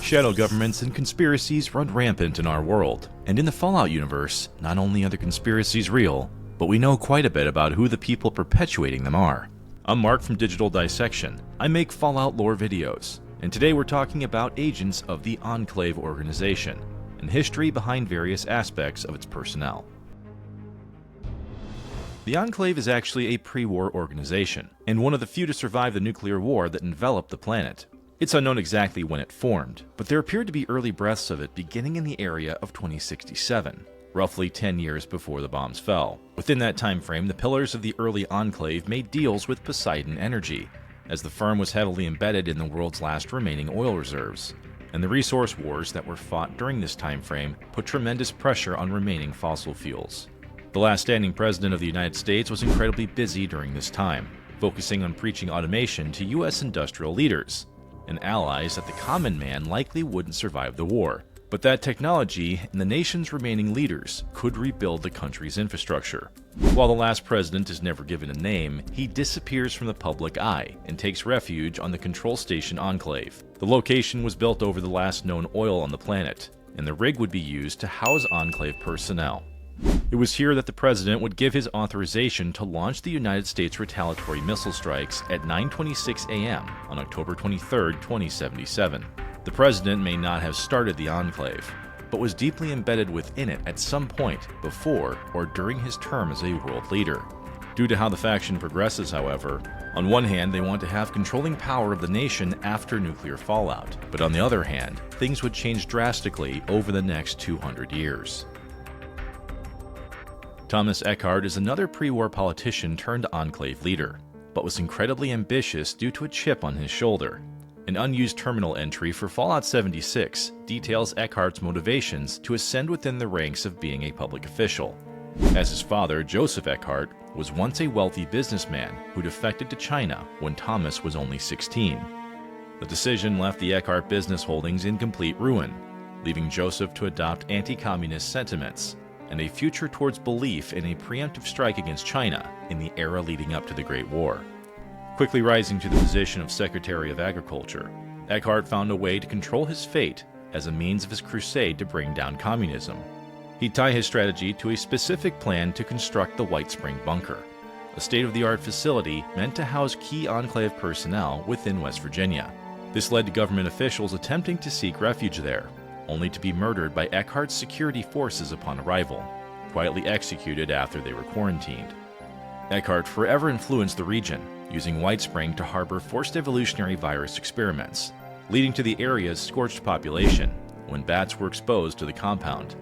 Shadow governments and conspiracies run rampant in our world, and in the Fallout universe, not only are the conspiracies real, but we know quite a bit about who the people perpetuating them are. I'm Mark from Digital Dissection. I make Fallout lore videos, and today we're talking about agents of the Enclave organization, and history behind various aspects of its personnel. The Enclave is actually a pre-war organization, and one of the few to survive the nuclear war that enveloped the planet. It's unknown exactly when it formed, but there appeared to be early breaths of it beginning in the area of 2067, roughly 10 years before the bombs fell. Within that time frame, the pillars of the early Enclave made deals with Poseidon Energy, as the firm was heavily embedded in the world's last remaining oil reserves, and the resource wars that were fought during this time frame put tremendous pressure on remaining fossil fuels. The last standing president of the United States was incredibly busy during this time, focusing on preaching automation to U.S. industrial leaders and allies that the common man likely wouldn't survive the war, but that technology and the nation's remaining leaders could rebuild the country's infrastructure. While the last president is never given a name, he disappears from the public eye and takes refuge on the Control Station Enclave. The location was built over the last known oil on the planet, and the rig would be used to house Enclave personnel. It was here that the president would give his authorization to launch the United States retaliatory missile strikes at 9:26 a.m. on October 23, 2077. The president may not have started the Enclave, but was deeply embedded within it at some point before or during his term as a world leader. Due to how the faction progresses, however, on one hand they want to have controlling power of the nation after nuclear fallout, but on the other hand, things would change drastically over the next 200 years. Thomas Eckhart is another pre-war politician turned Enclave leader, but was incredibly ambitious due to a chip on his shoulder. An unused terminal entry for Fallout 76 details Eckhart's motivations to ascend within the ranks of being a public official, as his father, Joseph Eckhart, was once a wealthy businessman who defected to China when Thomas was only 16. The decision left the Eckhart business holdings in complete ruin, leaving Joseph to adopt anti-communist sentiments and a future towards belief in a preemptive strike against China in the era leading up to the Great War. Quickly rising to the position of Secretary of Agriculture, Eckhart found a way to control his fate as a means of his crusade to bring down communism. He'd tie his strategy to a specific plan to construct the White Spring Bunker, a state-of-the-art facility meant to house key Enclave personnel within West Virginia. This led to government officials attempting to seek refuge there, only to be murdered by Eckhart's security forces upon arrival, quietly executed after they were quarantined. Eckhart forever influenced the region, using White Spring to harbor forced evolutionary virus experiments, leading to the area's scorched population when bats were exposed to the compound.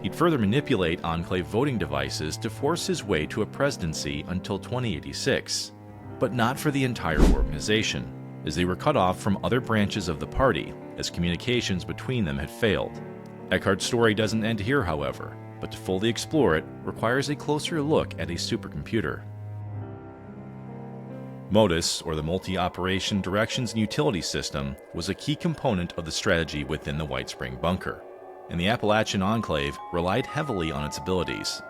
He'd further manipulate Enclave voting devices to force his way to a presidency until 2086, but not for the entire organization, as they were cut off from other branches of the party as communications between them had failed. Eckhart's story doesn't end here, however, but to fully explore it requires a closer look at a supercomputer. MODIS, or the Multi-Operation Directions and Utility System, was a key component of the strategy within the White Spring Bunker, and the Appalachian Enclave relied heavily on its abilities.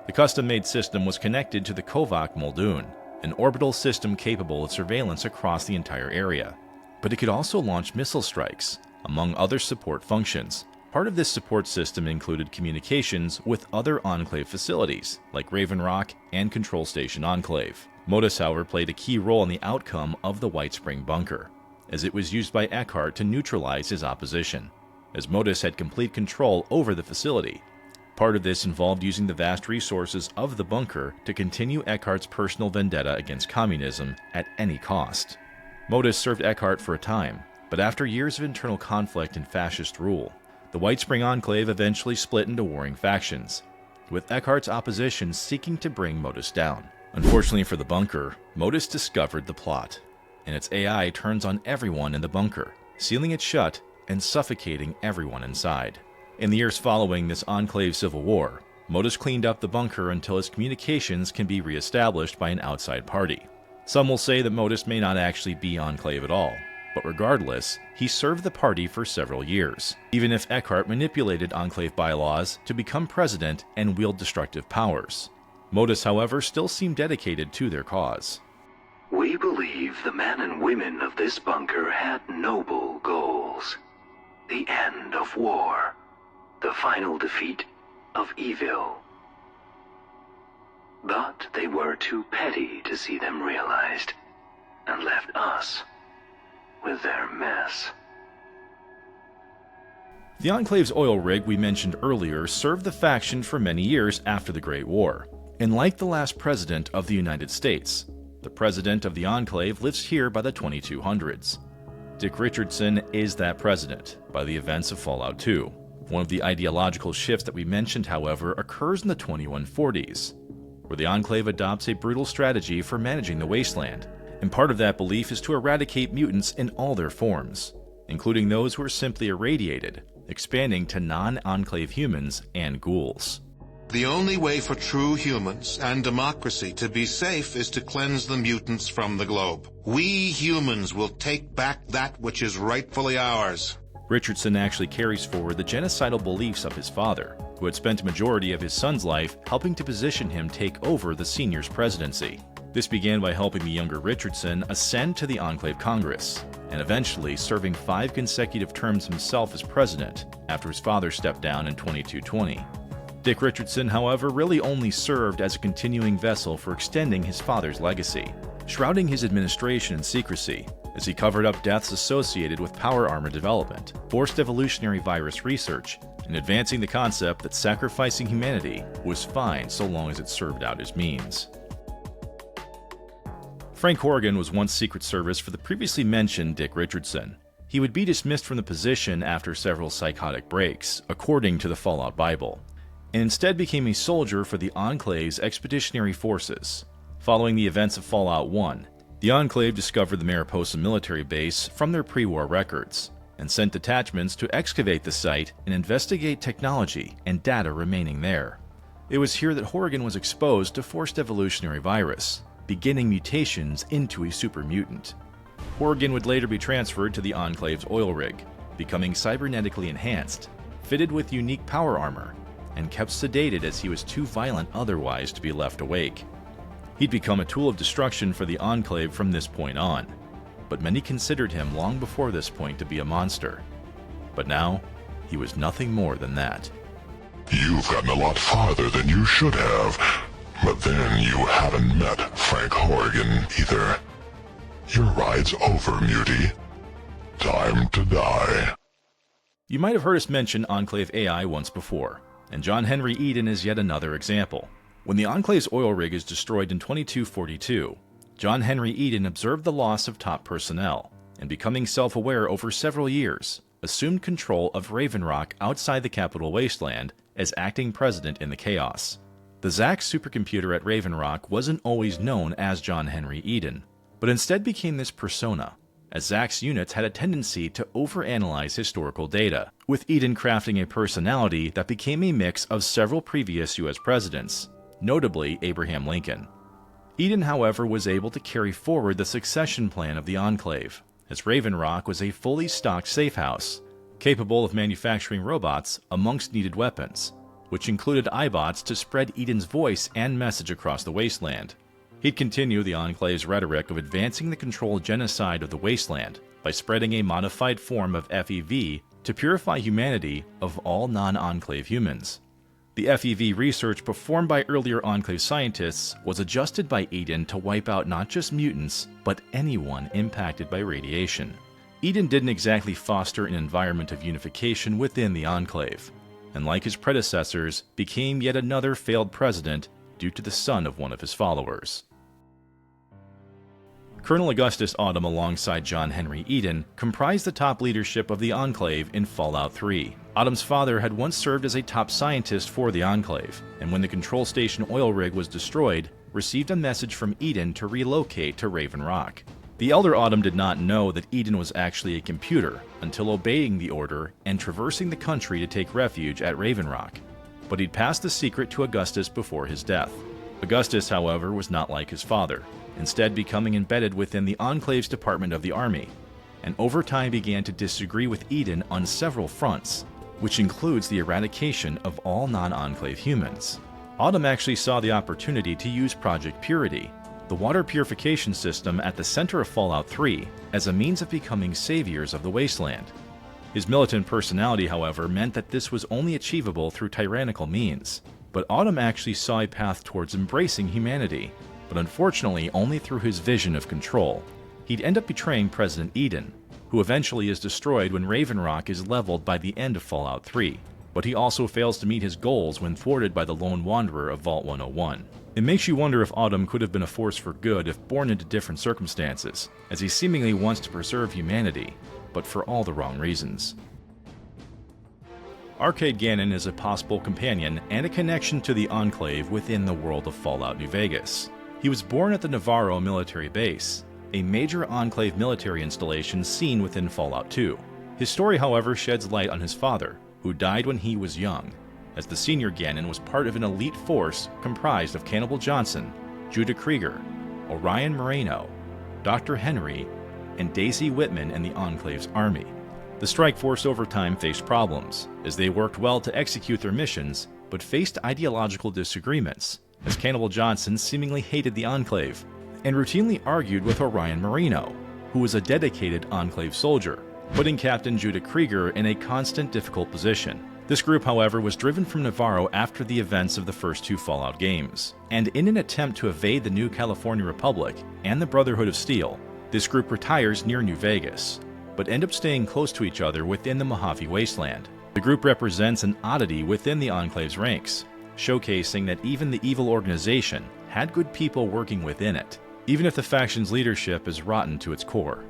The custom-made system was connected to the Kovac Muldoon, an orbital system capable of surveillance across the entire area. But it could also launch missile strikes, among other support functions. Part of this support system included communications with other Enclave facilities, like Raven Rock and Control Station Enclave. MODIS, however, played a key role in the outcome of the White Spring Bunker, as it was used by Eckhart to neutralize his opposition, as MODIS had complete control over the facility. Part of this involved using the vast resources of the bunker to continue Eckhart's personal vendetta against communism at any cost. MODIS served Eckhart for a time, but after years of internal conflict and fascist rule, the White Spring Enclave eventually split into warring factions, with Eckhart's opposition seeking to bring MODIS down. Unfortunately for the bunker, MODIS discovered the plot, and its AI turns on everyone in the bunker, sealing it shut and suffocating everyone inside. In the years following this Enclave civil war, MODIS cleaned up the bunker until its communications can be re-established by an outside party. Some will say that MODIS may not actually be Enclave at all, but regardless, he served the party for several years, even if Eckhart manipulated Enclave bylaws to become president and wield destructive powers. MODIS, however, still seemed dedicated to their cause. We believe the men and women of this bunker had noble goals. the end of war, the final defeat of evil. But they were too petty to see them realized, and left us with their mess. The Enclave's oil rig we mentioned earlier served the faction for many years after the Great War. And like the last president of the United States, the president of the Enclave lives here by the 2200s. Dick Richardson is that president by the events of Fallout 2. One of the ideological shifts that we mentioned, however, occurs in the 2140s, where the Enclave adopts a brutal strategy for managing the wasteland, and part of that belief is to eradicate mutants in all their forms, including those who are simply irradiated, expanding to non-Enclave humans and ghouls. The only way for true humans and democracy to be safe is to cleanse the mutants from the globe. We humans will take back that which is rightfully ours. Richardson actually carries forward the genocidal beliefs of his father, who had spent a majority of his son's life helping to position him take over the senior's presidency. This began by helping the younger Richardson ascend to the Enclave Congress, and eventually serving 5 consecutive terms himself as president after his father stepped down in 2220. Dick Richardson, however, really only served as a continuing vessel for extending his father's legacy, shrouding his administration in secrecy as he covered up deaths associated with power armor development, forced evolutionary virus research, and advancing the concept that sacrificing humanity was fine so long as it served out his means. Frank Horrigan was once Secret Service for the previously mentioned Dick Richardson. He would be dismissed from the position after several psychotic breaks, according to the Fallout Bible, and instead became a soldier for the Enclave's expeditionary forces. Following the events of Fallout 1, the Enclave discovered the Mariposa military base from their pre-war records, and sent detachments to excavate the site and investigate technology and data remaining there. It was here that Horrigan was exposed to forced evolutionary virus, beginning mutations into a super mutant. Horrigan would later be transferred to the Enclave's oil rig, becoming cybernetically enhanced, fitted with unique power armor, and kept sedated as he was too violent otherwise to be left awake. He'd become a tool of destruction for the Enclave from this point on, but many considered him long before this point to be a monster. But now, he was nothing more than that. You've gotten a lot farther than you should have, but then you haven't met Frank Horrigan either. Your ride's over, Mutie. Time to die. You might have heard us mention Enclave AI once before, and John Henry Eden is yet another example. When the Enclave's oil rig is destroyed in 2242, John Henry Eden observed the loss of top personnel, and becoming self-aware over several years, assumed control of Raven Rock outside the Capital Wasteland as acting president in the chaos. The Zax supercomputer at Raven Rock wasn't always known as John Henry Eden, but instead became this persona, as Zax units had a tendency to overanalyze historical data, with Eden crafting a personality that became a mix of several previous US presidents, notably Abraham Lincoln. Eden, however, was able to carry forward the succession plan of the Enclave, as Raven Rock was a fully stocked safe house, capable of manufacturing robots amongst needed weapons, which included iBots to spread Eden's voice and message across the wasteland. He'd continue the Enclave's rhetoric of advancing the controlled genocide of the wasteland by spreading a modified form of FEV to purify humanity of all non-Enclave humans. The FEV research performed by earlier Enclave scientists was adjusted by Eden to wipe out not just mutants, but anyone impacted by radiation. Eden didn't exactly foster an environment of unification within the Enclave, and like his predecessors, became yet another failed president due to the son of one of his followers. Colonel Augustus Autumn alongside John Henry Eden comprised the top leadership of the Enclave in Fallout 3. Autumn's father had once served as a top scientist for the Enclave, and when the control station oil rig was destroyed, received a message from Eden to relocate to Raven Rock. The elder Autumn did not know that Eden was actually a computer until obeying the order and traversing the country to take refuge at Raven Rock, but he'd passed the secret to Augustus before his death. Augustus, however, was not like his father, instead becoming embedded within the Enclave's Department of the Army, and over time began to disagree with Eden on several fronts, which includes the eradication of all non-Enclave humans. Autumn actually saw the opportunity to use Project Purity, the water purification system at the center of Fallout 3, as a means of becoming saviors of the wasteland. His militant personality, however, meant that this was only achievable through tyrannical means. But Autumn actually saw a path towards embracing humanity, but unfortunately only through his vision of control. He'd end up betraying President Eden, who eventually is destroyed when Raven Rock is leveled by the end of Fallout 3. But he also fails to meet his goals when thwarted by the lone wanderer of Vault 101. It makes you wonder if Autumn could have been a force for good if born into different circumstances, as he seemingly wants to preserve humanity, but for all the wrong reasons. Arcade Gannon is a possible companion and a connection to the Enclave within the world of Fallout New Vegas. He was born at the Navarro military base, a major Enclave military installation seen within Fallout 2. His story, however, sheds light on his father, who died when he was young, as the senior Gannon was part of an elite force comprised of Cannibal Johnson, Judah Krieger, Orion Moreno, Dr. Henry, and Daisy Whitman and the Enclave's army. The strike force over time faced problems, as they worked well to execute their missions, but faced ideological disagreements, as Cannibal Johnson seemingly hated the Enclave, and routinely argued with Orion Moreno, who was a dedicated Enclave soldier, putting Captain Judah Krieger in a constant difficult position. This group, however, was driven from Navarro after the events of the first 2 Fallout games, and in an attempt to evade the New California Republic and the Brotherhood of Steel, this group retires near New Vegas, but end up staying close to each other within the Mojave Wasteland. The group represents an oddity within the Enclave's ranks, showcasing that even the evil organization had good people working within it, even if the faction's leadership is rotten to its core.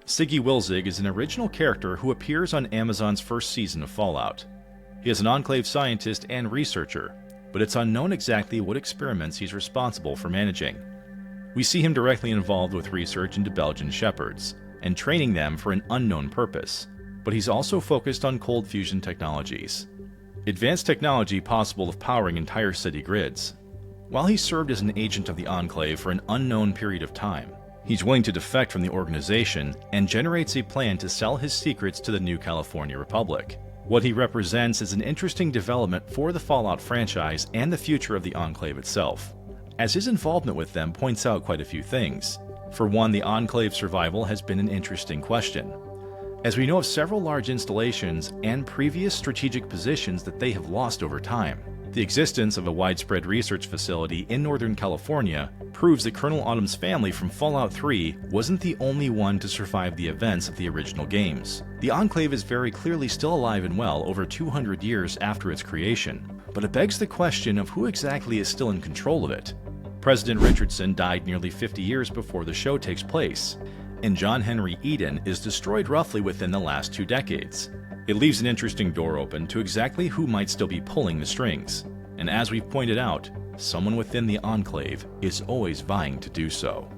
Siggy Wilzig is an original character who appears on Amazon's first season of Fallout. He is an Enclave scientist and researcher, but it's unknown exactly what experiments he's responsible for managing. We see him directly involved with research into Belgian shepherds, and training them for an unknown purpose, but he's also focused on cold fusion technologies, advanced technology possible of powering entire city grids. While he served as an agent of the Enclave for an unknown period of time, he's willing to defect from the organization and generates a plan to sell his secrets to the New California Republic. What he represents is an interesting development for the Fallout franchise and the future of the Enclave itself, as his involvement with them points out quite a few things. For one, the Enclave's survival has been an interesting question, as we know of several large installations and previous strategic positions that they have lost over time. The existence of a widespread research facility in Northern California proves that Colonel Autumn's family from Fallout 3 wasn't the only one to survive the events of the original games. The Enclave is very clearly still alive and well over 200 years after its creation, but it begs the question of who exactly is still in control of it. President Richardson died nearly 50 years before the show takes place, and John Henry Eden is destroyed roughly within the last 2 decades. It leaves an interesting door open to exactly who might still be pulling the strings, and as we've pointed out, someone within the Enclave is always vying to do so.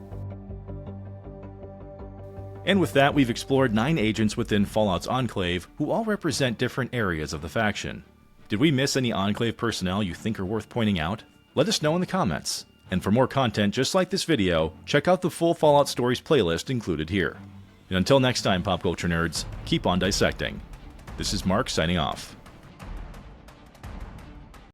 And with that, we've explored 9 agents within Fallout's Enclave who all represent different areas of the faction. Did we miss any Enclave personnel you think are worth pointing out? Let us know in the comments. And for more content just like this video, check out the full Fallout Stories playlist included here. And until next time, pop culture nerds, keep on dissecting. This is Mark signing off.